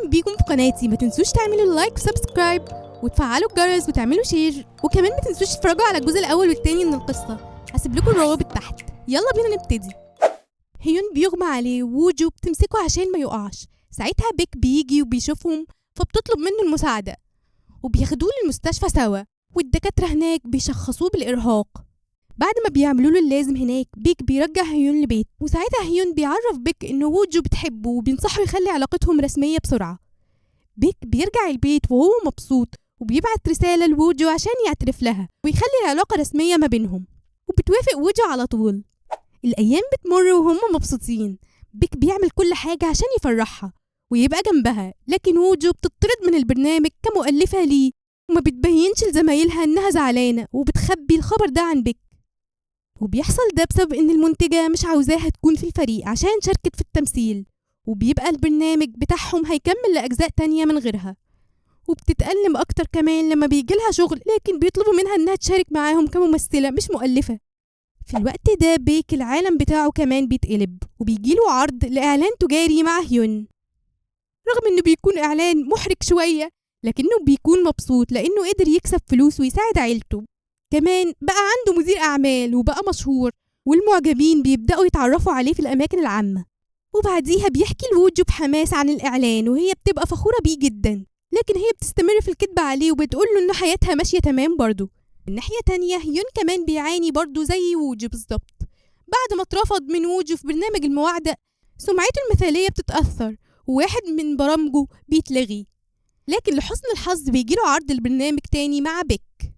اهلا بيكم في قناتي. ما تنسوش تعملوا لايك وسبسكرايب وتفعلوا الجرس وتعملوا شير، وكمان ما تنسوش تتفرجوا على الجزء الاول والتاني من القصه. هسيب لكم الروابط تحت. يلا بينا نبتدي. هيون بيغمى عليه ووجو بتمسكه عشان ما يقعش. ساعتها بيك بيجي وبيشوفهم فبتطلب منه المساعده وبياخدوه للمستشفى سوا، والدكاتره هناك بيشخصوه بالارهاق. بعد ما بيعملوا له اللازم هناك بيك بيرجع هيون لبيت، وساعتها هيون بيعرف بيك انه ووجو بتحبه وبينصحه يخلي علاقتهم رسميه بسرعه. بيك بيرجع البيت وهو مبسوط وبيبعت رساله لووجو عشان يعترف لها ويخلي العلاقه رسميه ما بينهم، وبتوافق ووجو على طول. الايام بتمر وهم مبسوطين. بيك بيعمل كل حاجه عشان يفرحها ويبقى جنبها، لكن ووجو بتطرد من البرنامج كمؤلفه ليه وما بتبينش لزمايلها انها زعلانه وبتخبي الخبر ده عن بيك. وبيحصل ده بسبب ان المنتجة مش عاوزاها تكون في الفريق عشان شاركت في التمثيل، وبيبقى البرنامج بتاعهم هيكمل لأجزاء تانية من غيرها. وبتتألم أكتر كمان لما بيجيلها شغل لكن بيطلبوا منها انها تشارك معاهم كممثلة مش مؤلفة. في الوقت ده بيك العالم بتاعه كمان بيتقلب وبيجيله عرض لإعلان تجاري مع هيون. رغم انه بيكون إعلان محرج شوية لكنه بيكون مبسوط لأنه قدر يكسب فلوس ويساعد عيلته. كمان بقى عنده مدير أعمال وبقى مشهور، والمعجبين بيبدأوا يتعرفوا عليه في الأماكن العامة. وبعديها بيحكي لوجو بحماس عن الإعلان وهي بتبقى فخورة بيه جدا، لكن هي بتستمر في الكذب عليه وبتقول له إنه حياتها ماشية تمام برضه. من ناحية تانية هيون كمان بيعاني برضه زي ووجو بالظبط. بعد ما اترفض من ووجو في برنامج المواعدة سمعته المثالية بتتأثر وواحد من برامجه بيتلغي، لكن لحسن الحظ بيجيله عرض البرنامج تاني مع بيك،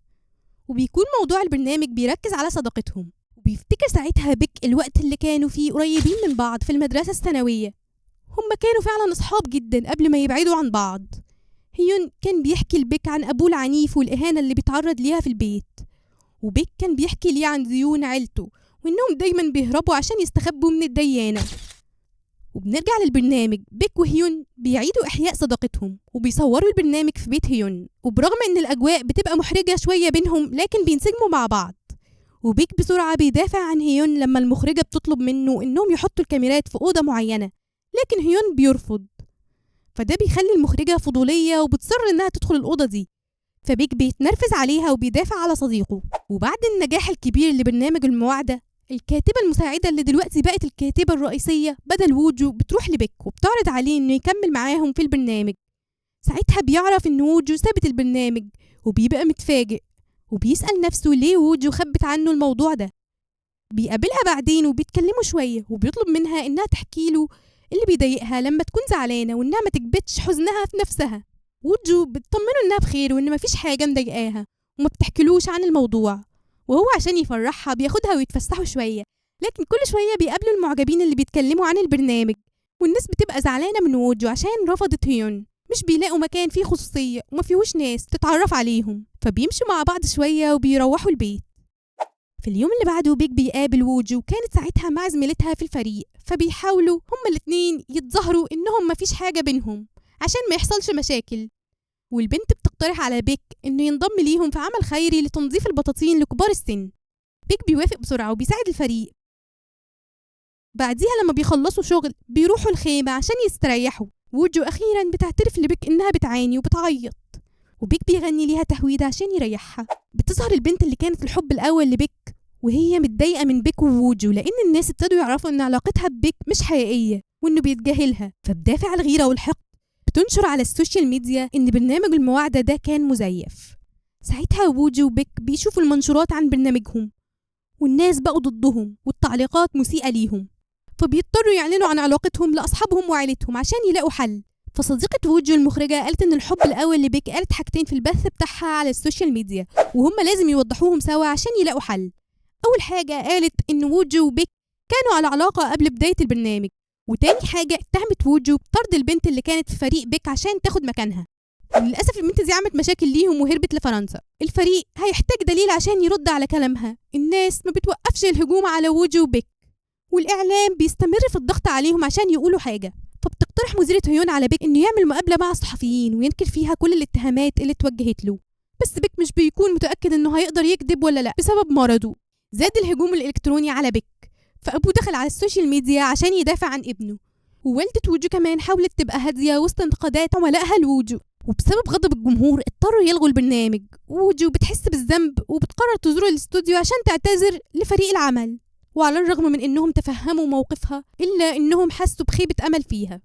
وبيكون موضوع البرنامج بيركز على صداقتهم. وبيفتكر ساعتها بيك الوقت اللي كانوا فيه قريبين من بعض في المدرسة الثانوية. هم كانوا فعلا أصحاب جدا قبل ما يبعدوا عن بعض. هيون كان بيحكي لبيك عن أبوه العنيف والإهانة اللي بيتعرض ليها في البيت، وبيك كان بيحكي ليه عن ديون عيلته وإنهم دايما بيهربوا عشان يستخبوا من الديانة. وبنرجع للبرنامج. بيك وهيون بيعيدوا إحياء صداقتهم وبيصوروا البرنامج في بيت هيون، وبرغم إن الأجواء بتبقى محرجة شوية بينهم لكن بينسجموا مع بعض. وبيك بسرعة بيدافع عن هيون لما المخرجة بتطلب منه إنهم يحطوا الكاميرات في أوضة معينة، لكن هيون بيرفض. فده بيخلي المخرجة فضولية وبتصر إنها تدخل الأوضة دي، فبيك بيتنرفز عليها وبيدافع على صديقه. وبعد النجاح الكبير لبرنامج المواعدة، الكاتبة المساعدة اللي دلوقتي بقت الكاتبة الرئيسية بدل ووجو بتروح لبيك وبتعرض عليه إنه يكمل معاهم في البرنامج. ساعتها بيعرف إن ووجو سابت البرنامج وبيبقى متفاجئ وبيسأل نفسه ليه ووجو خبت عنه الموضوع ده. بيقابلها بعدين وبيتكلموا شوية وبيطلب منها إنها تحكي له اللي بيضايقها لما تكون زعلانة وإنها ما تكبتش حزنها في نفسها. ووجو بتطمنه إنها بخير وإن مفيش حاجة مضايقاها وما بتحكيلوش عن الموضوع، وهو عشان يفرحها بياخدها ويتفسحوا شوية. لكن كل شوية بيقابلوا المعجبين اللي بيتكلموا عن البرنامج، والناس بتبقى زعلانة من ووجو عشان رفضت هيون. مش بيلاقوا مكان فيه خصوصية وما فيهوش ناس تتعرف عليهم، فبيمشوا مع بعض شوية وبيروحوا البيت. في اليوم اللي بعده بيك بيقابل ووجو، كانت ساعتها مع زميلتها في الفريق، فبيحاولوا هما الاتنين يتظاهروا إنهم مفيش حاجة بينهم عشان ما يحصلش مشاكل. والبنت بتقترح على بيك إنه ينضم ليهم في عمل خيري لتنظيف البطاطين لكبار السن. بيك بيوافق بسرعة وبيساعد الفريق. بعديها لما بيخلصوا شغل بيروحوا الخيمة عشان يستريحوا. ووجو أخيرا بتعترف لبيك إنها بتعاني وبتعيط، وبيك بيغني ليها تهويدة عشان يريحها. بتظهر البنت اللي كانت الحب الأول لبيك وهي متضايقة من بيك ووجو لأن الناس ابتدوا يعرفوا إن علاقتها ببيك مش حقيقية وإنه بيتجاهلها. فبدافع الغيرة والحقد بتنشر على السوشيال ميديا إن برنامج المواعدة ده كان مزيف. ساعتها ووجو وبيك بيشوفوا المنشورات عن برنامجهم والناس بقوا ضدهم والتعليقات مسيئة ليهم، فبيضطروا يعلنوا عن علاقتهم لأصحابهم وعائلتهم عشان يلاقوا حل. فصديقة ووجو المخرجة قالت إن الحب الأول لبيك قالت حاجتين في البث بتاعها على السوشيال ميديا وهم لازم يوضحوهم سوا عشان يلاقوا حل. أول حاجة قالت إن ووجو وبيك كانوا على علاقة قبل بداية البرنامج، وتاني حاجة اتهمت ووجو بطرد البنت اللي كانت في فريق بيك عشان تاخد مكانها. وللأسف البنت دي عملت مشاكل ليهم وهربت لفرنسا. الفريق هيحتاج دليل عشان يرد على كلامها. الناس ما بتوقفش الهجوم على ووجو وبيك، والإعلام بيستمر في الضغط عليهم عشان يقولوا حاجة. فبتقترح مديرة هيون على بيك إنه يعمل مقابلة مع الصحفيين وينكر فيها كل الاتهامات اللي اتوجهت له، بس بيك مش بيكون متأكد إنه هيقدر يكذب ولا لأ بسبب مرضه. زاد الهجوم الإلكتروني على بيك، فأبوه دخل على السوشيال ميديا عشان يدافع عن ابنه، ووالدة ووجو كمان حاولت تبقى هادية وسط انتقادات عملائها لوجو، وبسبب غضب الجمهور اضطروا يلغوا البرنامج. ووجو بتحس بالذنب وبتقرر تزور الاستوديو عشان تعتذر لفريق العمل، وعلى الرغم من انهم تفهموا موقفها الا انهم حسوا بخيبة امل فيها.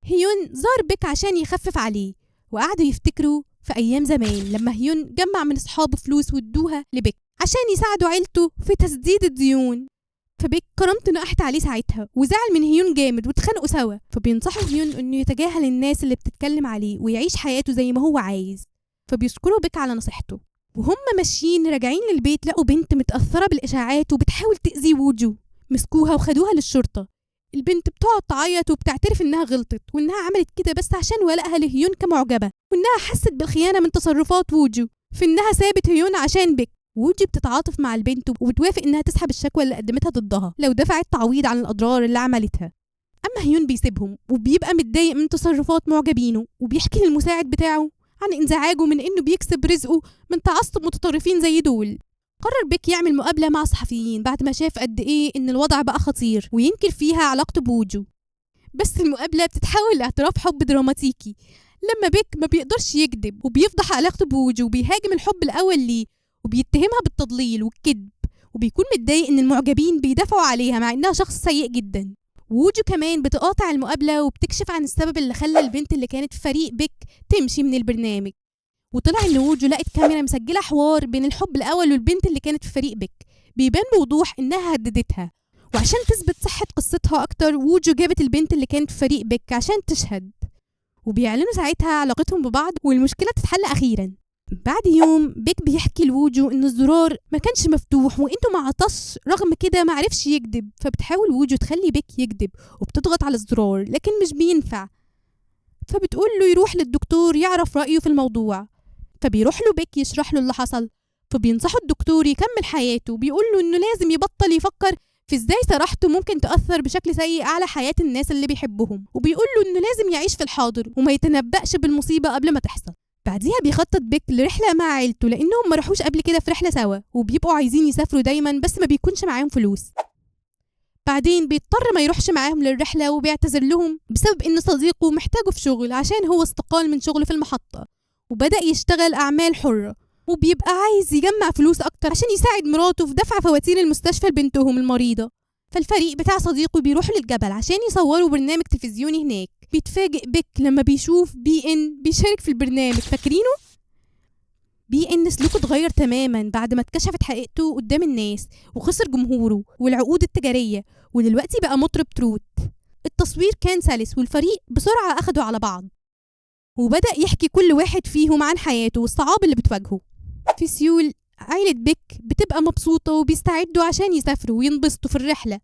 هيون زار بيك عشان يخفف عليه، وقعدوا يفتكروا في ايام زمان لما هيون جمع من اصحابه فلوس وادوها لبيك عشان يساعدوا عيلته في تسديد الديون. فبيك كرامته نقحت عليه ساعتها وزعل من هيون جامد واتخانقوا سوا. فبينصحوا هيون انه يتجاهل الناس اللي بتتكلم عليه ويعيش حياته زي ما هو عايز. فبيشكروا بيك على نصيحته. وهم ماشيين راجعين للبيت لقوا بنت متأثرة بالإشاعات وبتحاول تأذي ووجو. مسكوها وخدوها للشرطة. البنت بتقعد تعيط وبتعترف انها غلطت وانها عملت كده بس عشان ولائها لهيون كمعجبة، وانها حست بالخيانة من تصرفات ووجو في انها سابت هيون عشان بيك. ووجو بتتعاطف مع البنت وبتوافق انها تسحب الشكوى اللي قدمتها ضدها لو دفعت تعويض عن الأضرار اللي عملتها. اما هيون بيسيبهم وبيبقى متضايق من تصرفات معجبينه، وبيحكي للمساعد بتاعه عن انزعاجه من انه بيكسب رزقه من تعصب متطرفين زي دول. قرر بيك يعمل مقابلة مع صحفيين بعد ما شاف قد ايه ان الوضع بقى خطير وينكر فيها علاقته بوجو. بس المقابلة بتتحول لاعتراف حب دراماتيكي لما بيك ما بيقدرش يكذب وبيفضح علاقته بوجو وبيهاجم الحب الأول ليه وبيتهمها بالتضليل والكذب، وبيكون متضايق ان المعجبين بيدافعوا عليها مع انها شخص سيء جدا. ووجو كمان بتقاطع المقابلة وبتكشف عن السبب اللي خلى البنت اللي كانت في فريق بيك تمشي من البرنامج. وطلع ان ووجو لقت كاميرا مسجلة حوار بين الحب الأول والبنت اللي كانت في فريق بيك، بيبان بوضوح انها هددتها. وعشان تثبت صحة قصتها اكتر ووجو جابت البنت اللي كانت في فريق بيك عشان تشهد، وبيعلنوا ساعتها علاقتهم ببعض والمشكلة تتحل اخيرا. بعد يوم بيك بيحكي لوجو ان الزرار ما كانش مفتوح وانه ما عطش، رغم كده ما عرفش يكذب. فبتحاول ووجو تخلي بيك يكذب وبتضغط على الزرار لكن مش بينفع. فبتقول له يروح للدكتور يعرف رأيه في الموضوع. فبيروح له بيك يشرح له اللي حصل. فبينصحه الدكتور يكمل حياته وبيقول له انه لازم يبطل يفكر في ازاي صراحته ممكن تأثر بشكل سيء على حياة الناس اللي بيحبهم، وبيقول له انه لازم يعيش في الحاضر وما يتنبأش بالمصيبة قبل ما تحصل. بعديها بيخطط بيك لرحلة مع عيلته لانهم ما راحوش قبل كده في رحلة سوا وبيبقوا عايزين يسافروا دايما بس ما بيكونش معاهم فلوس. بعدين بيضطر ما يروحش معاهم للرحلة وبيعتذر لهم بسبب ان صديقه محتاجه في شغل عشان هو استقال من شغله في المحطة وبدأ يشتغل أعمال حرة، وبيبقى عايز يجمع فلوس أكتر عشان يساعد مراته في دفع فواتير المستشفى لبنتهم المريضة. فالفريق بتاع صديقه بيروح للجبل عشان يصوروا برنامج تلفزيوني هناك. بيتفاجئ بيك لما بيشوف BN بيشارك في البرنامج. فاكرينه؟ BN سلوكه اتغير تماما بعد ما اتكشفت حقيقته قدام الناس وخسر جمهوره والعقود التجارية، ودلوقتي بقى مطرب تروت. التصوير كان سلس والفريق بسرعة أخدوا على بعض، وبدأ يحكي كل واحد فيهم عن حياته والصعاب اللي بتواجهه. في سيول عائلة بيك بتبقى مبسوطة وبيستعدوا عشان يسافروا وينبسطوا في الرحلة.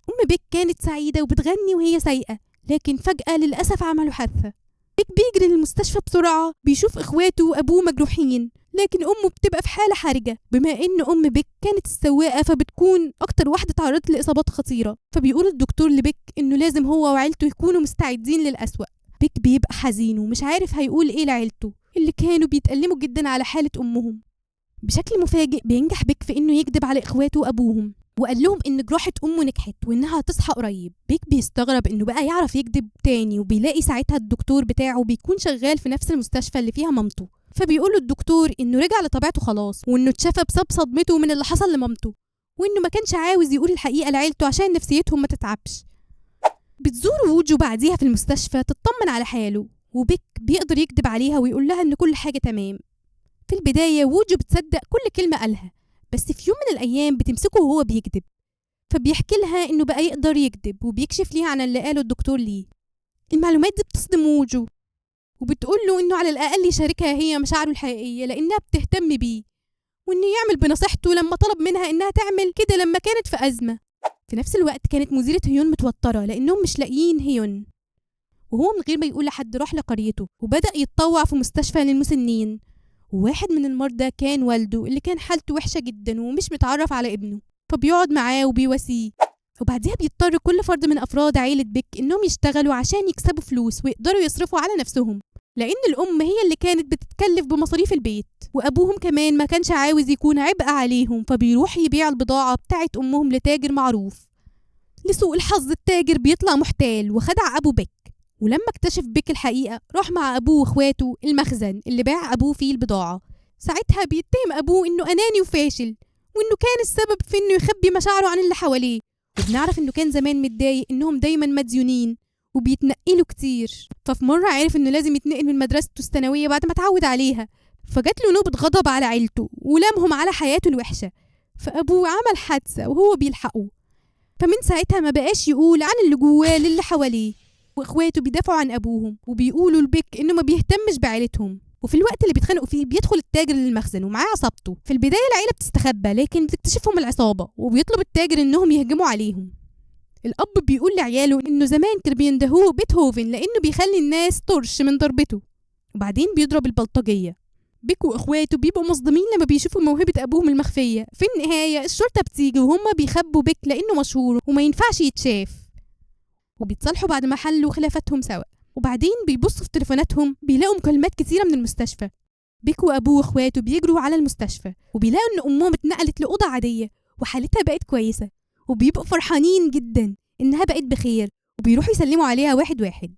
أم بيك كانت سعيدة وبتغني وهي سايقة، لكن فجأة للأسف عملوا حادثة. بيك بيجري للمستشفى بسرعة، بيشوف إخواته وأبوه مجروحين، لكن أمه بتبقى في حالة حرجة بما إن أم بيك كانت السواقة فبتكون أكتر واحدة تعرضت لإصابات خطيرة. فبيقول الدكتور لبيك إنه لازم هو وعيلته يكونوا مستعدين للأسوأ. بيك بيبقى حزين ومش عارف هيقول إيه لعيلته اللي كانوا بيتألموا جدا على حالة أمهم. بشكل مفاجئ بينجح بيك في إنه يكذب على إخواته وأبوهم وقال لهم إن جراحة أمه نجحت وإنها هتصحى قريب. بيك بيستغرب إنه بقى يعرف يكذب تاني، وبيلاقي ساعتها الدكتور بتاعه بيكون شغال في نفس المستشفى اللي فيها مامته. فبيقول الدكتور إنه رجع لطبيعته خلاص، وإنه اتشفى بسبب صدمته من اللي حصل لمامته، وإنه ما كانش عاوز يقول الحقيقة لعيلته عشان نفسيتهم ما تتعبش. بتزور ووجو بعديها في المستشفى تطمن على حاله، وبيك بيقدر يكذب عليها ويقول لها إن كل حاجة تمام. في البداية ووجو بتصدق كل كلمة قالها، بس في يوم من الأيام بتمسكه وهو بيكذب. فبيحكي لها إنه بقى يقدر يكذب وبيكشف ليها عن اللي قاله الدكتور ليه. المعلومات دي بتصدم ووجو، وبتقول له إنه على الأقل يشاركها هي مشاعره الحقيقية لأنها بتهتم بيه، وإنه يعمل بنصيحته لما طلب منها إنها تعمل كده لما كانت في أزمة. في نفس الوقت كانت مديرة هيون متوترة لأنهم مش لاقيين هيون، وهو من غير ما يقول لحد راح لقريته وبدأ يتطوع في مستشفى للمسنين. وواحد من المرضى كان والده اللي كان حالته وحشة جدا ومش متعرف على ابنه، فبيقعد معاه وبيواسيه. وبعديها بيضطر كل فرد من أفراد عائلة بيك إنهم يشتغلوا عشان يكسبوا فلوس ويقدروا يصرفوا على نفسهم، لأن الأم هي اللي كانت بتتكلف بمصاريف البيت، وأبوهم كمان ما كانش عاوز يكون عبء عليهم، فبيروح يبيع البضاعة بتاعت أمهم لتاجر معروف. لسوء الحظ التاجر بيطلع محتال وخدع أبو بيك، ولما اكتشف بيك الحقيقة راح مع أبوه وإخواته المخزن اللي باع أبوه فيه البضاعة. ساعتها بيتهم أبوه إنه أناني وفاشل، وإنه كان السبب في إنه يخبي مشاعره عن اللي حواليه. وبنعرف إنه كان زمان متضايق إنهم دايما مديونين وبيتنقلوا كتير، ففي مرة عرف إنه لازم يتنقل من مدرسته الثانوية بعد ما اتعود عليها، فجات له نوبة غضب على عيلته ولامهم على حياته الوحشة، فأبوه عمل حادثة وهو بيلحقه. فمن ساعتها ما بقاش يقول عن اللي جواه للي حواليه، واخواته بيدافعوا عن ابوهم وبيقولوا لبيك انه ما بيهتمش بعيلتهم. وفي الوقت اللي بيتخانقوا فيه بيدخل التاجر للمخزن ومعاه عصابته. في البداية العيلة بتستخبى، لكن بتكتشفهم العصابة وبيطلب التاجر انهم يهجموا عليهم. الاب بيقول لعياله انه زمان كانوا بيندهوه بيتهوفن لانه بيخلي الناس طرش من ضربته، وبعدين بيضرب البلطجية. بيك واخواته بيبقوا مصدومين لما بيشوفوا موهبة ابوهم المخفية. في النهاية الشرطة بتيجي وهم بيخبوا بيك لانه مشهور وما ينفعش يتشاف، وبيتصالحوا بعد ما حلوا خلافاتهم سوا. وبعدين بيبصوا في تليفوناتهم بيلاقوا مكالمات كتيرة من المستشفى. بيك وابوه واخواته بيجروا على المستشفى وبيلاقوا ان امهم اتنقلت لأوضة عادية وحالتها بقت كويسة، وبيبقوا فرحانين جدا انها بقت بخير، وبيروحوا يسلموا عليها واحد واحد.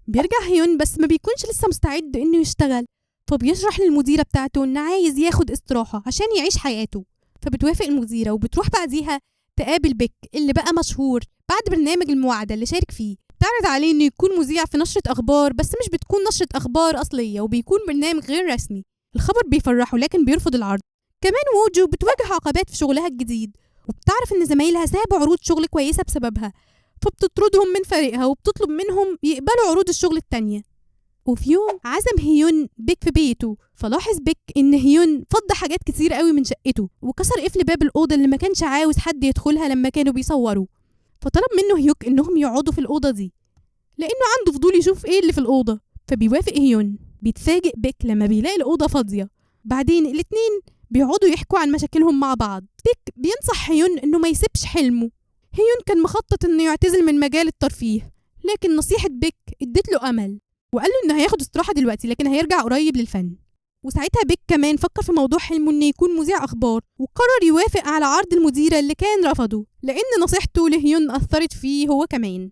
بيرجع هيون بس ما بيكونش لسه مستعد انه يشتغل، فبيشرح للمديرة بتاعته انه عايز ياخد استراحة عشان يعيش حياته. فبتوافق المديرة وبتروح بعديها تقابل بيك اللي بقى مشهور بعد برنامج المواعدة اللي شارك فيه. بتعرض عليه انه يكون مذيع في نشرة اخبار، بس مش بتكون نشرة اخبار اصلية وبيكون برنامج غير رسمي. الخبر بيفرحه لكن بيرفض العرض. كمان ووجو بتواجه عقبات في شغلها الجديد، وبتعرف ان زمايلها سابوا عروض شغل كويسة بسببها، فبتطردهم من فريقها وبتطلب منهم يقبلوا عروض الشغل التانية. وفي يوم عزم هيون بيك في بيته، فلاحظ بيك ان هيون فضى حاجات كتير قوي من شقته وكسر قفل باب الأوضة اللي ما كانش عاوز حد يدخلها لما كانوا بيصوروا. فطلب منه هيوك انهم يقعدوا في الأوضة دي لانه عنده فضول يشوف ايه اللي في الأوضة، فبيوافق هيون. بيتفاجئ بيك لما بيلاقي الأوضة فاضية. بعدين الاتنين بيقعدوا يحكوا عن مشاكلهم مع بعض. بيك بينصح هيون انه ما يسيبش حلمه. هيون كان مخطط انه يعتزل من مجال الترفيه، لكن نصيحة بيك ادت له امل وقال له انه هياخد استراحة دلوقتي لكن هيرجع قريب للفن. وساعتها بيك كمان فكر في موضوع حلمه انه يكون مذيع اخبار، وقرر يوافق على عرض المديرة اللي كان رفضه لان نصيحته لهيون اثرت فيه هو كمان.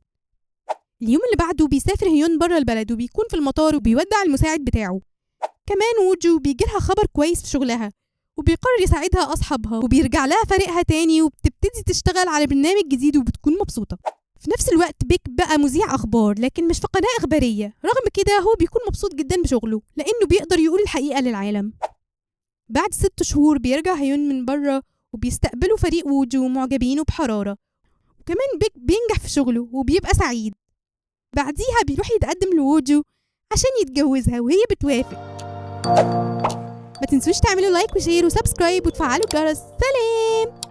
اليوم اللي بعده بيسافر هيون بره البلد وبيكون في المطار وبيودع المساعد بتاعه. كمان ووجو بيجيلها خبر كويس في شغلها وبيقرر يساعدها اصحابها، وبيرجع لها فريقها تاني وبتبتدي تشتغل على برنامج جديد وبتكون مبسوطة. في نفس الوقت بيك بقى مذيع اخبار لكن مش في قناة اخبارية، رغم كده هو بيكون مبسوط جدا بشغله لانه بيقدر يقول الحقيقة للعالم. بعد 6 شهور بيرجع هيون من بره وبيستقبله فريق ووجو معجبينه بحرارة، وكمان بيك بينجح في شغله وبيبقى سعيد. بعديها بيروح يتقدم لووجو عشان يتجوزها وهي بتوافق. ما تنسوش تعملوا لايك وشير وسبسكرايب وتفعلوا الجرس. سلام.